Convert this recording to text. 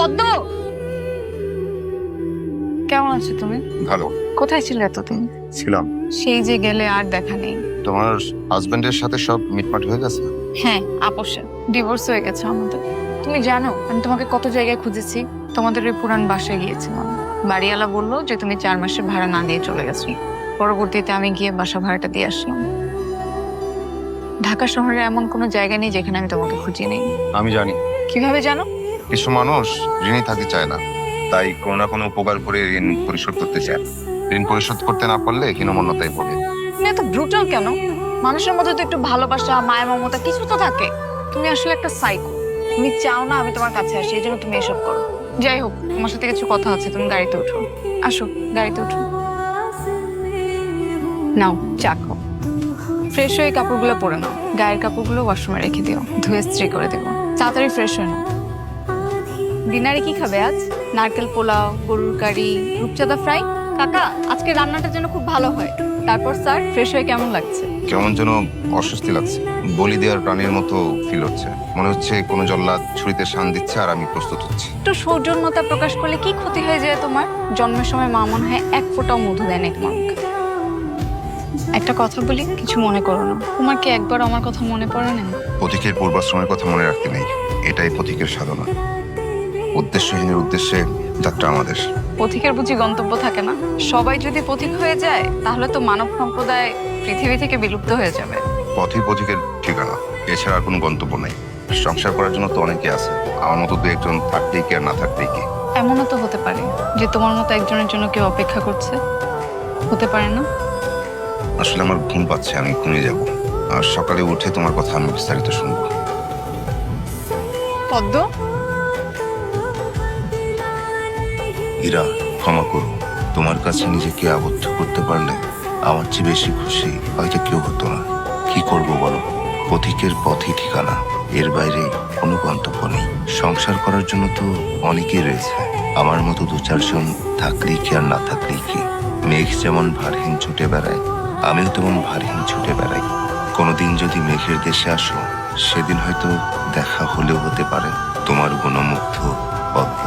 পদ্ম, কেমন আছো তুমি? ভালো। কোথায় ছিলে এতদিন? ছিলাম। সেই যে গেলে আর দেখা নেই। তোমার হাজবেন্ডের সাথে সব মিটমাট হয়ে গেছে? হ্যাঁ, আপোষে ডিভোর্স হয়ে গেছে আমাদের। তুমি জানো আমি তোমাকে কত জায়গায় খুঁজেছি। তোমাদের ওই পুরান বাসায় গিয়েছিলাম। বাড়িওয়ালা বললো যে তুমি 4 মাসের ভাড়া না দিয়ে চলে গেছো। পরবর্তীতে আমি গিয়ে বাসা ভাড়াটা দিয়ে আসলাম। ঢাকা শহরে এমন কোনো জায়গা নেই যেখানে আমি তোমাকে খুঁজি নেই। আমি জানি কিভাবে জানো? কিছু মানুষ ঋণী থাকতে চায় না, তাই কোনো না কোনো উপকার করে ঋণ পরিশোধ করতে চায়। ঋণ পরিশোধ করতে না পারলে হীনমন্যতায় ভোগে। তুমি এত ব্রুটাল কেন? মানুষের মধ্যে তো একটু ভালোবাসা, মায়া, মমতা কিছু তো থাকে। তুমি আসলে একটা সাইকো। তুমি চাও না আমি তোমার কাছে আসি, এই জন্য তুমি এসব করো। যাই হোক, তোমার সাথে কিছু কথা আছে, তুমি গাড়িতে ওঠো। আসো, গাড়িতে ওঠো। নাও চা খাও। ফ্রেশ হয়ে কাপড়গুলো পরে নাও। গায়ের কাপড়গুলো ওয়াশরুমে রেখে দিও, ধুয়ে ইস্ত্রি করে দেবো। তাড়াতাড়ি ফ্রেশ হয়ে নাও। ডিনারে কি খাবে আজ? নারকেল পোলাও, গরুর কারি, রূপচাঁদা ফ্রাই। কাকা, আজকে রান্নাটা যেন খুব ভালো হয়। তারপর স্যার, ফ্রেশ হয়ে কেমন লাগছে? কেমন যেন অস্বস্তি লাগছে। বলি দেওয়ার প্রাণীর মতো ফিল হচ্ছে। মনে হচ্ছে কোনো জল্লাদ ছুরিতে শান দিচ্ছে আর আমি প্রস্তুত হচ্ছি। একটু সৌজন্যতা প্রকাশ করলে কি ক্ষতি হয়ে যায় তোমার? জন্মের সময় মা মনে হয় এক ফোঁটাও মধু দেয় না তোমার মুখে। একটা কথা বলি, কিছু মনে করো না। তোমার কি একবার আমার কথা মনে পড়ে না? পথিকের পূর্বাশ্রমের কথা মনে রাখতে নেই, এটাই পথিকের সাধনা। উদ্দেশ্যহীনের উদ্দেশ্যে যাত্রা আমাদের। পথিকের বুঝি গন্তব্য থাকে না? সবাই যদি পথিক হয়ে যায় তাহলে তো মানব সম্প্রদায় পৃথিবী থেকে বিলুপ্ত হয়ে যাবে। পথই পথিকের ঠিকানা, এছাড়া আর কোনো গন্তব্য নেই। সংসার করার জন্য তো অনেকে আছে, আমার মতো দু একজন থাকতেই কি আর না থাকতেই কি। এমনও তো হতে পারে যে তোমার মতো একজনের জন্য কেউ অপেক্ষা করছে। হতে পারে না? আসলে আমার ঘুম পাচ্ছে, আমি ঘুমিয়ে যাব। আর সকালে উঠে তোমার কথা আমি বিস্তারিত শুনবো। পদ্ম, ইরা, ক্ষমা করো। তোমার কাছে নিজেকে আবদ্ধ করতে পারলে আমার চেয়ে বেশি খুশি হয়তো কেউ হতো না। কি করব বলো? পথিকের পথই ঠিকানা, এর বাইরে কোনো গন্তব্য নেই। সংসার করার জন্য তো অনেকেই রয়েছে, আমার মতো দু চারজন থাকলেই কি আর না থাকলেই কি। মেঘ যেমন ভারহীন ছুটে বেড়ায়, আমিও তেমন ভারহীন ছুটে বেড়াই। কোনোদিন যদি মেঘের দেশে আসো, সেদিন হয়তো দেখা হলেও হতে পারে তোমার গুণমুগ্ধ পদ্ম।